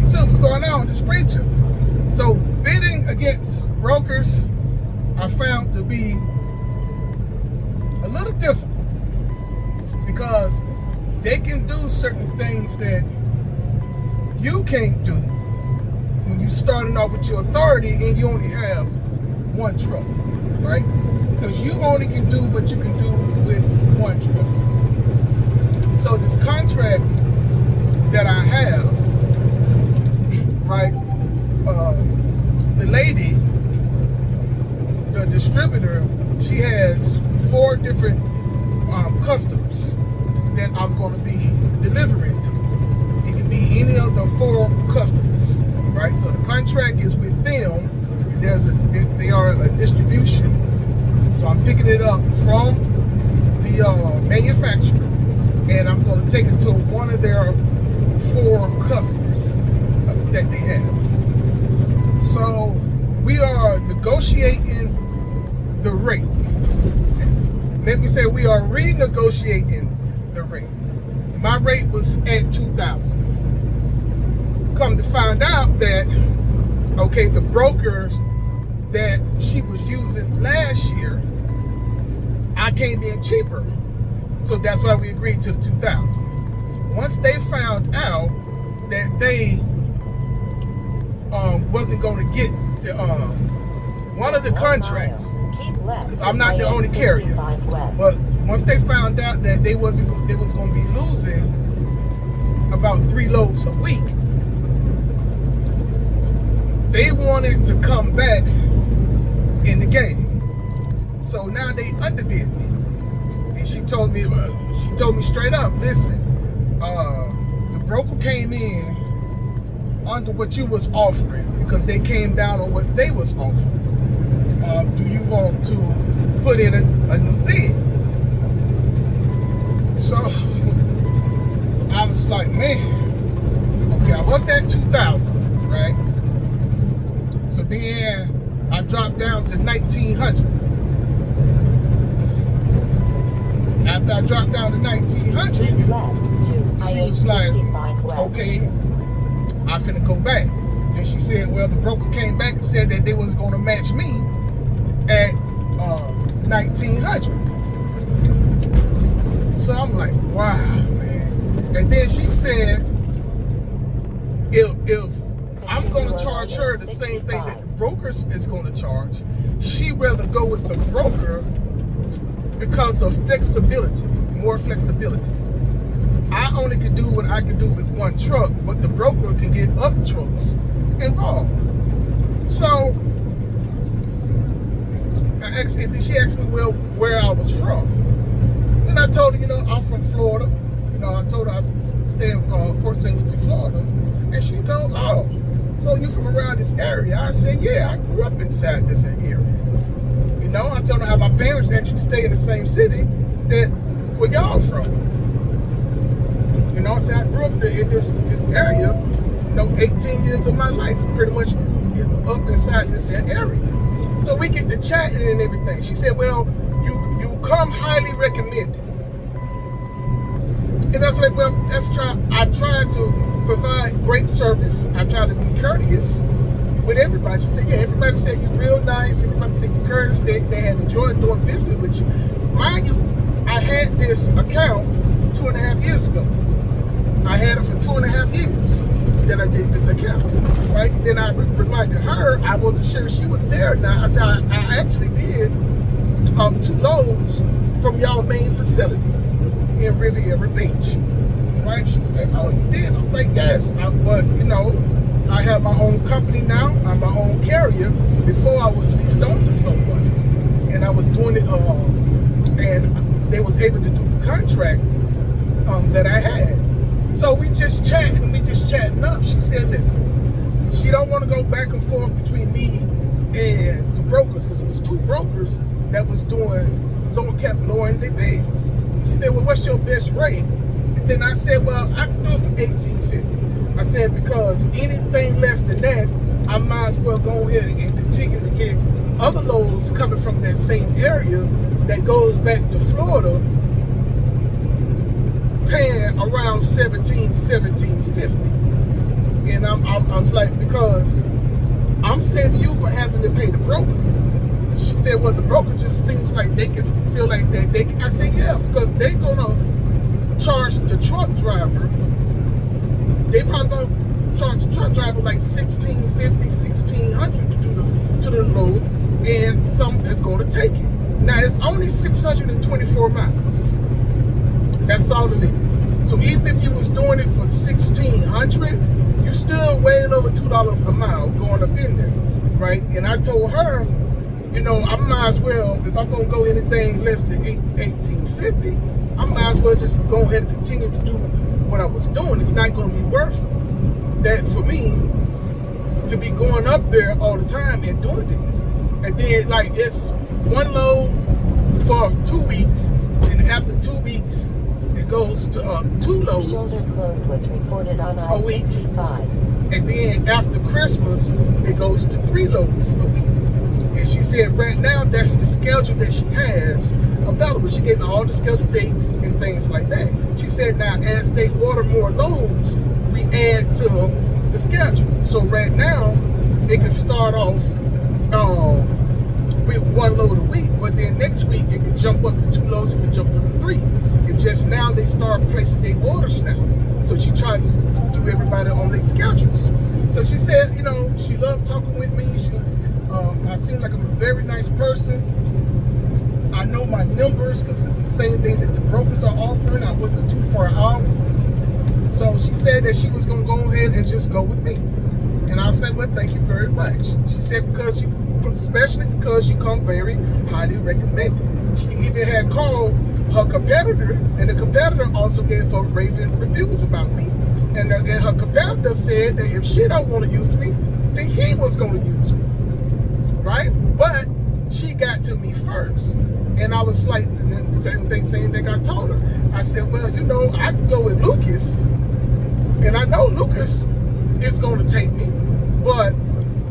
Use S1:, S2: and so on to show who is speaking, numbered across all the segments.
S1: listen to what's going on, this preacher. So bidding against brokers I found to be a little difficult because they can do certain things that you can't do when you're starting off with your authority and you only have one truck, right? Because you only can do what you can do with one truck. So this contract that I have, right, the lady, the distributor, she has 4 different customers that I'm going to be delivering to. It can be any of the 4 customers, right? So the contract is with them, and they are a distribution. So I'm picking it up from the manufacturer, and I'm going to take it to one of their 4 customers that they have. So we are negotiating the rate. Let me say we are renegotiating the rate. My rate was at $2,000. Come to find out that, okay, the brokers that she was using last year, I came in cheaper. So that's why we agreed to the $2,000. Once they found out that they wasn't going to get the one of the contracts, because I'm not the only carrier, but once they found out that they was going to be losing about 3 loads a week, they wanted to come back in the game. So now they underbid me. And she told me straight up, listen, the broker came in under what you was offering because they came down on what they was offering. Do you want to put in a new bid? So I was like, man, okay, I was at 2,000, right? So then I dropped down to 1,900. After I dropped down to 1,900, she was like, okay, I finna go back. Then she said, well, the broker came back and said that they was gonna match me at 1,900. So I'm like, wow, man. And then she said, if I'm gonna charge her the same thing that the brokers is gonna charge, she'd rather go with the broker because of flexibility, more flexibility. I only can do what I can do with one truck, but the broker can get other trucks involved. So she asked me, well, where I was from. Then I told her, I'm from Florida. I told her I stay in Port St. Lucie, Florida. And she told, oh, so you from around this area? I said, yeah, I grew up inside this area. I told her how my parents actually stay in the same city that where y'all from. So I grew up in this area, 18 years of my life, pretty much grew up inside this area. So we get to chatting and everything. She said, well, you come highly recommended. And I was like, well, I try to provide great service. I try to be courteous with everybody. She said, yeah, everybody said you're real nice. Everybody said you're courteous. They had enjoyed doing business with you. Mind you, I had this account 2.5 years ago. I had it for 2.5 years that I did this account, right? Then I reminded her, I wasn't sure she was there or not. I said, I actually did 2 loads from y'all main facility in Riviera Beach, right? She said, oh, you did? I'm like, yes. But, I have my own company now. I'm my own carrier. Before I was leased on to someone, and I was doing it, and they was able to do the contract that I had. So we just chatting up. She said, listen, she don't want to go back and forth between me and the brokers, because it was 2 brokers that was kept lowering their bids. She said, well, what's your best rate? And then I said, well, I can do it for $1,850. I said, because anything less than that, I might as well go ahead and continue to get other loads coming from that same area that goes back to Florida, paying around $1,750. And I'm I was like, because I'm saving you for having to pay the broker. She said, well, the broker just seems like they can feel like that they can. I said, yeah, because they're gonna charge the truck driver. They probably gonna charge the truck driver like $1,650, $1,600 to the load, and some that's gonna take it. Now it's only 624 miles. That's all it is. So even if you was doing it for $1,600, you still way over $2 a mile going up in there, right? And I told her, you know, I might as well, if I'm gonna go anything less than $1,850, I might as well just go ahead and continue to do what I was doing. It's not gonna be worth that for me to be going up there all the time and doing this. And then like it's one load for 2 weeks, and after 2 weeks it goes to 2 loads.
S2: Shoulder closed was reported on
S1: a week.
S2: I-65.
S1: And then after Christmas it goes to 3 loads a week. And she said right now that's the schedule that she has available. She gave me all the scheduled dates and things like that. She said now as they order more loads, we add to the schedule. So right now it can start off with 1 load a week, but then next week it could jump up to 2 loads, it could jump up to 3. It's just now they start placing their orders now. So she tried to do everybody on their schedules. So she said, you know, she loved talking with me. I seem like I'm a very nice person. I know my numbers because it's the same thing that the brokers are offering. I wasn't too far off. So she said that she was going to go ahead and just go with me. And I was like, well, thank you very much. She said, especially because you come very highly recommended. She even had called her competitor, and the competitor also gave her raving reviews about me. And her competitor said that if she don't want to use me, then he was going to use me. Right? But she got to me first. And I was like, same thing I told her. I said, well, you know, I can go with Lucas. And I know Lucas is going to take me. But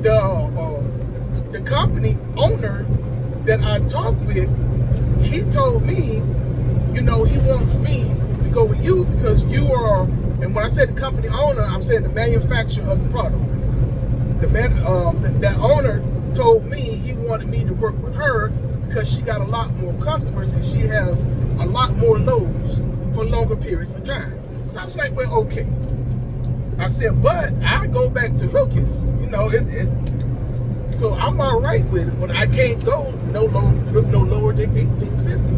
S1: the company owner that I talked with, he told me, you know, he wants me to go with you because you are, and when I said the company owner, I'm saying the manufacturer of the product. That owner told me he wanted me to work with her because she got a lot more customers and she has a lot more loads for longer periods of time. So I was like, well, okay. I said, but I go back to Lucas, you know, so I'm all right with it, but I can't go no lower than 1850.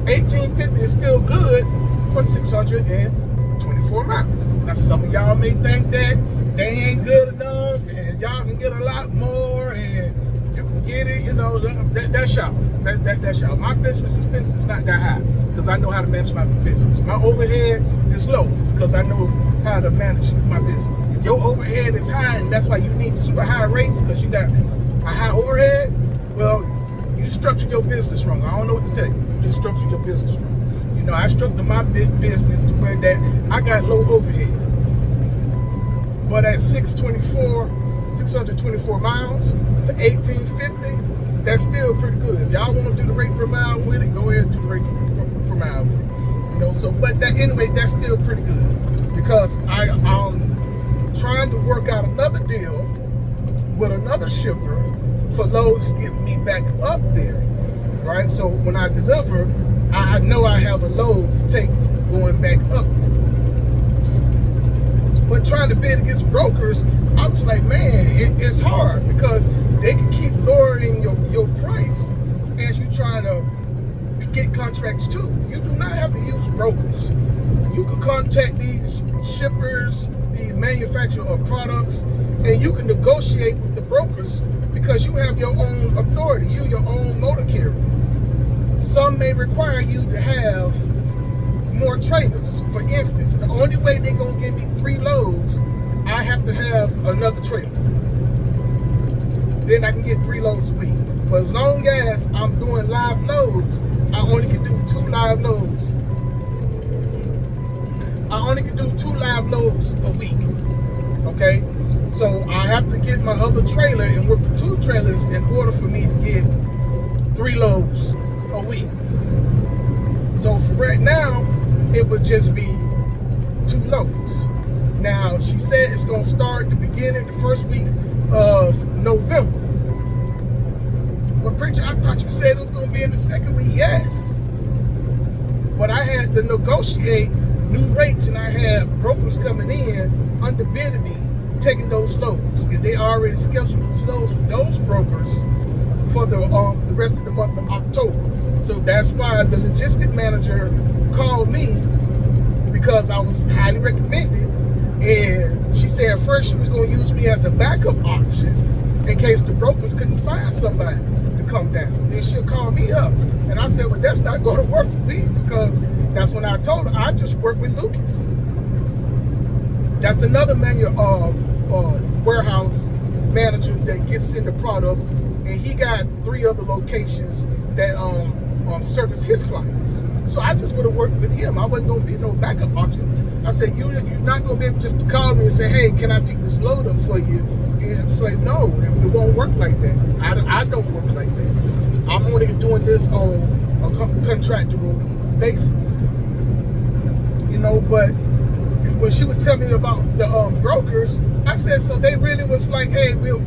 S1: 1850 is still good for 624 miles. Now, some of y'all may think that they ain't good enough and y'all can get a lot more and you can get it, you know, that's y'all. That's y'all. My business expense is not that high because I know how to manage my business. My overhead is low because I know how to manage my business. If your overhead is high and that's why you need super high rates because you got a high overhead, well, you structured your business wrong. I don't know what to tell you. You just structured your business wrong. You know, I structured my big business to where that I got low overhead. But at 624 miles for 1850, that's still pretty good. If y'all want to do the rate per mile with it, go ahead and do the rate per mile with it. You know, so but that anyway, that's still pretty good because I'm trying to work out another deal with another shipper for loads to get me back up there, right? So when I deliver, I know I have a load to take going back up there. But trying to bid against brokers, I was like, man, it's hard because they can keep lowering your price as you try to get contracts too. You do not have to use brokers. You can contact these shippers, the manufacturer of products, and you can negotiate with the brokers because you have your own authority, you're your own motor carrier. Some may require you to have more trailers. For instance, the only way they're gonna give me 3 loads, I have to have another trailer. Then I can get 3 loads a week. But as long as I'm doing live loads, I only can do 2 live loads. I only can do 2 live loads a week. Okay? So I have to get my other trailer and work with 2 trailers in order for me to get 3 loads a week. So for right now, it would just be 2 loads. Now, she said it's going to start the first week of November. But preacher, I thought you said it was going to be in the second week. Yes. But I had to negotiate new rates, and I had brokers coming in underbidding me, taking those loads. And they already scheduled those loads with those brokers for the rest of the month of October. So that's why the logistic manager called me, because I was highly recommended. And she said at first she was going to use me as a backup option in case the brokers couldn't find somebody to come down. Then she'll call me up. And I said, well, that's not going to work for me, because that's when I told her I just work with Lucas. That's another warehouse manager that gets in the products, and he got 3 other locations that service his clients. So I just would have worked with him. I wasn't going to be no backup option. I said, you're not going to be able just to call me and say, hey, can I pick this load up for you? And it's like, no, it won't work like that. I don't work like that. I'm only doing this on a contractual basis. You know, but when she was telling me about the brokers, I said, so they really was like, hey, we'll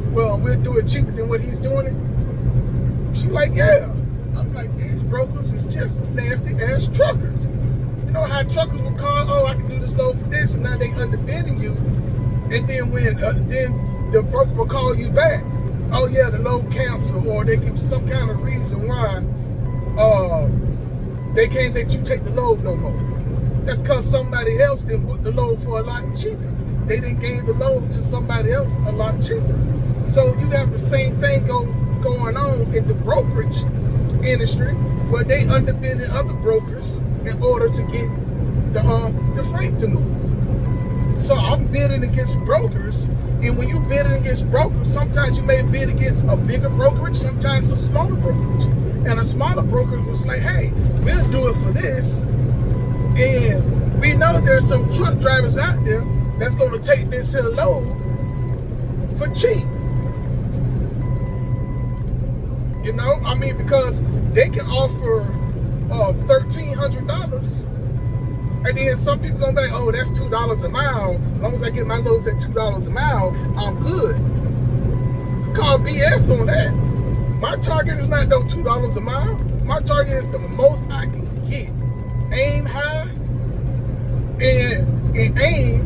S1: do it cheaper than what he's doing it? She like, yeah. I'm like, these brokers is just as nasty as truckers. You know how truckers will call, oh, I can do this load for this, and now they underbidding you. And then when then the broker will call you back, oh yeah, the load canceled, or they give some kind of reason why they can't let you take the load no more. That's because somebody else didn't book the load for a lot cheaper. They didn't give the load to somebody else a lot cheaper. So you have the same thing going on in the brokerage industry, where they underbidding other brokers in order to get the freight to move. So I'm bidding against brokers, and when you bidding against brokers, sometimes you may bid against a bigger brokerage, sometimes a smaller brokerage. And a smaller brokerage was like, hey, we'll do it for this. And we know there's some truck drivers out there that's going to take this here load for cheap. You know, I mean, because they can offer $1,300, and then some people gonna be like, oh, that's $2 a mile. As long as I get my loads at $2 a mile, I'm good. Call BS on that. My target is not no $2 a mile. My target is the most I can get. Aim high and aim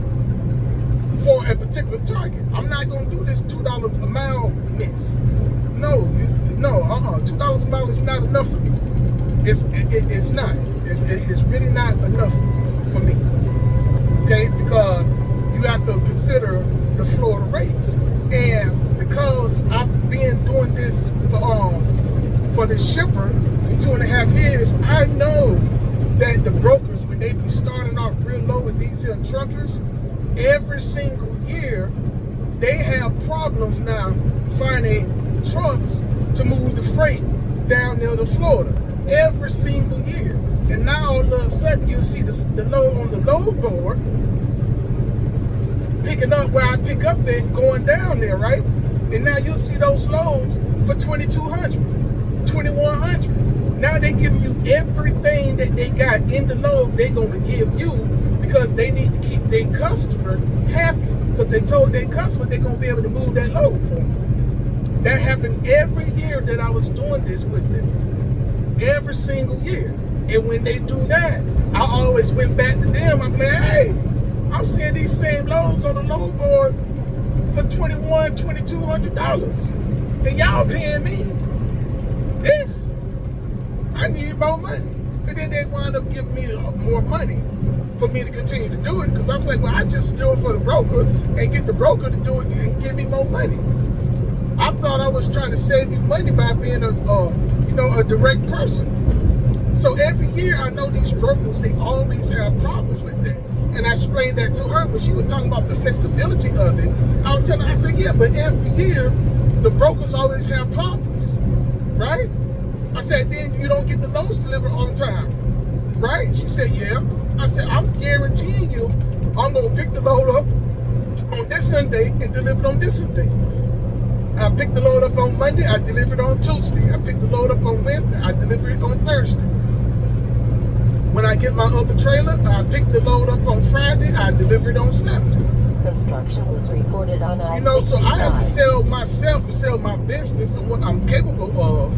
S1: for a particular target. I'm not gonna do this $2 a mile miss. No, $2 a mile is not enough for me. It's not. It's really not enough for me. Okay, because you have to consider the Florida rates, and because I've been doing this for the shipper for 2.5 years, I know that the brokers, when they be starting off real low with these here truckers, every single year they have problems now finding trucks to move the freight down there to Florida every single year. And now all of a sudden you see the load on the load board picking up where I pick up at, going down there, right? And now you'll see those loads for $2,200, $2,100. Now they give you everything that they got in the load they're gonna give you, because they need to keep their customer happy, because they told their customer they're gonna be able to move that load for them. That happened every year that I was doing this with them. Every single year. And when they do that, I always went back to them. I'm like, hey, I'm seeing these same loads on the load board for $2,100, $2,200. And y'all paying me this. I need more money. And then they wind up giving me more money for me to continue to do it. Because I was like, well, I just do it for the broker and get the broker to do it and give me more money. I thought I was trying to save you money by being a direct person. So every year I know these brokers, they always have problems with that. And I explained that to her when she was talking about the flexibility of it. I was telling her, I said, yeah, but every year the brokers always have problems, right? I said, then you don't get the loads delivered on time, right? She said, yeah. I said, I'm guaranteeing you I'm going to pick the load up on this Sunday and deliver it on this Sunday. I picked the load up on Monday, I delivered on Tuesday. I picked the load up on Wednesday, I delivered it on Thursday. When I get my other trailer, I pick the load up on Friday, I deliver it on Saturday.
S2: Construction was reported on I-65.
S1: You know, so I have to sell myself and sell my business and what I'm capable of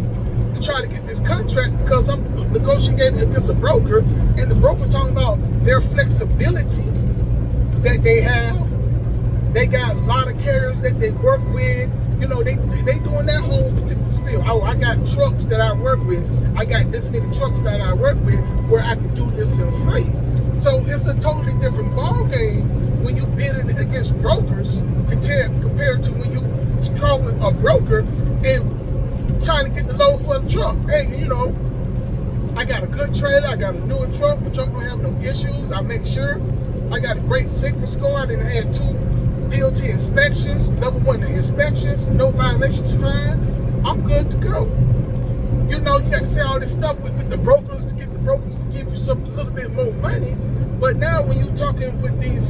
S1: to try to get this contract, because I'm negotiating against a broker, and the broker talking about their flexibility that they have. They got a lot of carriers that they work with. You know, they doing that whole particular spiel. Oh, I got trucks that I work with. I got this many trucks that I work with where I can do this in free. So it's a totally different ball game when you bidding against brokers compared to when you calling a broker and trying to get the load for the truck. Hey, you know, I got a good trailer. I got a newer truck. My truck don't have no issues. I make sure I got a great safety score. I didn't have 2 DOT inspections, level 1 inspections, no violations fine. I'm good to go. You know, you got to say all this stuff with the brokers to get the brokers to give you a little bit more money. But now when you're talking with these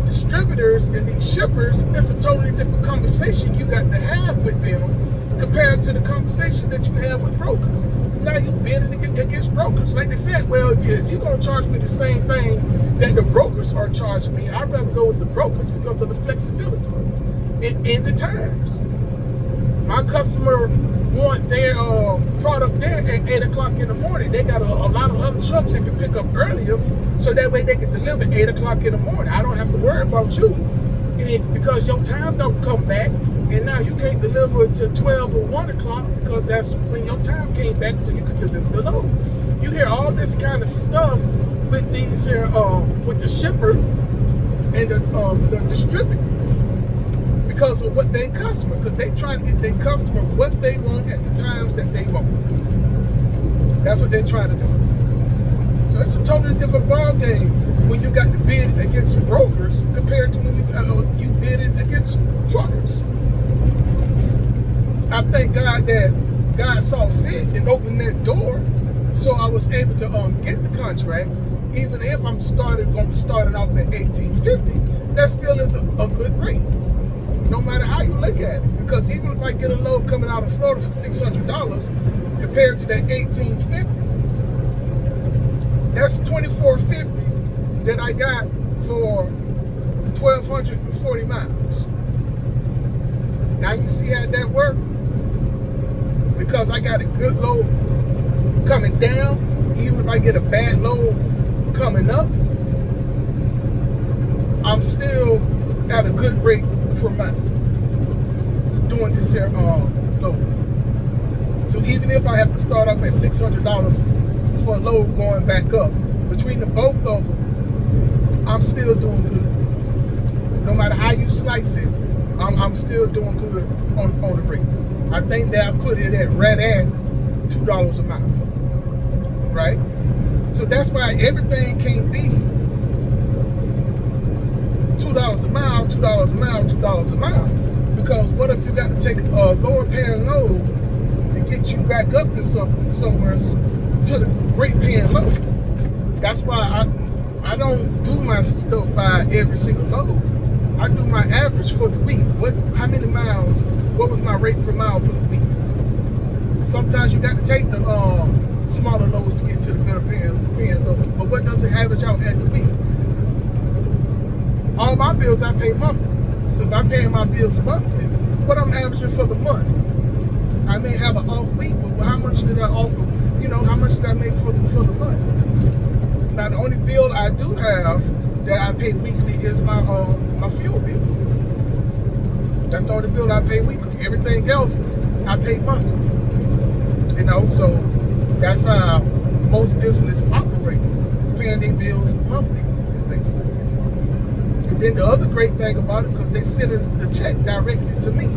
S1: distributors and these shippers, it's a totally different conversation you got to have with them compared to the conversation that you have with brokers. Because now you're bidding against brokers. Like they said, well, if you're going to charge me the same thing that the brokers are charging me, I'd rather go with the brokers because of the flexibility in the times. My customer want their product there at 8 o'clock in the morning. They got a lot of other trucks they can pick up earlier, so that way they can deliver 8 o'clock in the morning. I don't have to worry about you because your time don't come back, and now you can't deliver to 12 or 1 o'clock because that's when your time came back so you could deliver the load. You hear all this kind of stuff with these with the shipper and the distributor because of what they customer, because they trying to get their customer what they want at the times that they want. That's what they're trying to do. So it's a totally different ball game when you got to bid against brokers compared to when you bid against truckers. I thank God that God saw fit and opened that door, so I was able to get the contract. Even if I'm starting off at $18.50, that still is a good rate, no matter how you look at it. Because even if I get a load coming out of Florida for $600 compared to that $18.50, that's $24.50 that I got for 1,240 miles. Now you see how that works? Because I got a good load coming down, even if I get a bad load coming up, I'm still at a good rate per mile doing this here load. So even if I have to start off at $600 for a load going back up, between the both of them, I'm still doing good. No matter how you slice it, I'm still doing good on the rate. I think that I put it at right at $2 a mile, right? So that's why everything can't be $2 a mile, $2 a mile, $2 a mile. Because what if you got to take a lower paying load to get you back up to somewhere to the great paying load? That's why I don't do my stuff by every single load. I do my average for the week. How many miles? What was my rate per mile for the week? Sometimes you got to take the smaller loads to get to the better paying load. But what does it average out at the week? All my bills I pay monthly. So if I pay my bills monthly, what I'm averaging for the month? I may have an off week, but how much did I offer? You know, how much did I make for the month? Now the only bill I do have that I pay weekly is my fuel bill. That's the only bill I pay weekly. Everything else I pay monthly. You know, so that's how most businesses operate, paying their bills monthly and things like that. And then the other great thing about it, because they sending the check directly to me,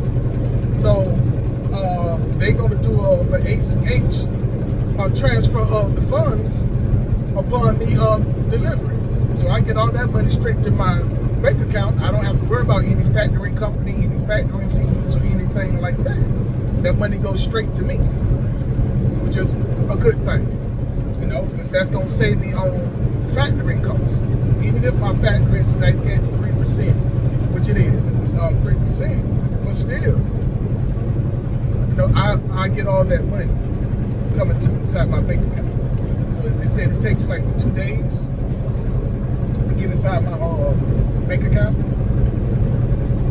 S1: so they're gonna do an ACH transfer of the funds upon me delivery. So I get all that money straight to my bank account. I don't have to worry about any factoring company, any factoring fees, or anything like that. That money goes straight to me, which is a good thing, you know, because that's gonna save me on factoring costs. Even if my factoring is like at 3%, which it is, it's 3%, but still, you know, I get all that money coming to inside my bank account. So they said it takes like 2 days to get inside my bank account,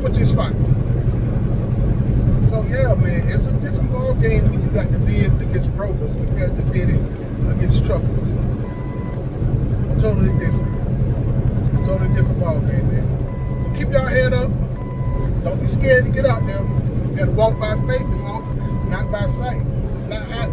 S1: which is fine. So yeah, man, it's a different ball game when you got to bid against brokers compared to bidding against truckers. Totally different. Totally different ball game, man. So keep your head up. Don't be scared to get out there. You gotta walk by faith and walk not by sight. It's not how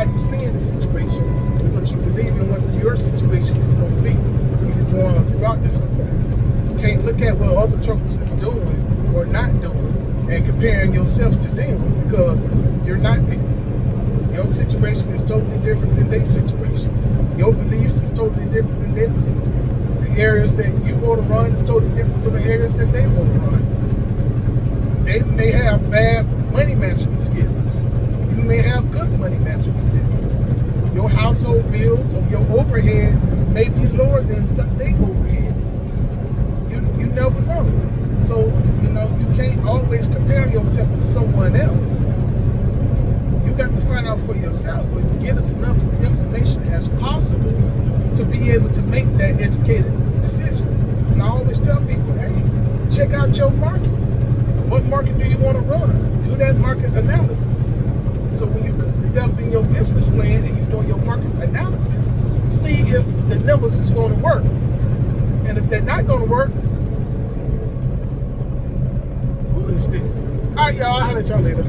S1: you see in the situation, but you believe in what your situation is going to be when you're going throughout this whole thing. You can't look at what other truckers is doing or not doing and comparing yourself to them, because you're not them. Your situation is totally different than their situation. Your beliefs is totally different than their beliefs. The areas that you want to run is totally different from the areas that they want to run. They may have bad money management skills. You may have good money management skills. Your household bills or your overhead may be lower than what their overhead is. You never know. So, you can't always compare yourself to someone else. You got to find out for yourself, but get us enough information as possible to be able to make that educated decision. And I always tell people, hey, check out your market. What market do you want to run? Do that market analysis. So when you're developing your business plan and you're doing your market analysis, see if the numbers is going to work. And if they're not going to work, who is this? All right, y'all. I'll holler at y'all later.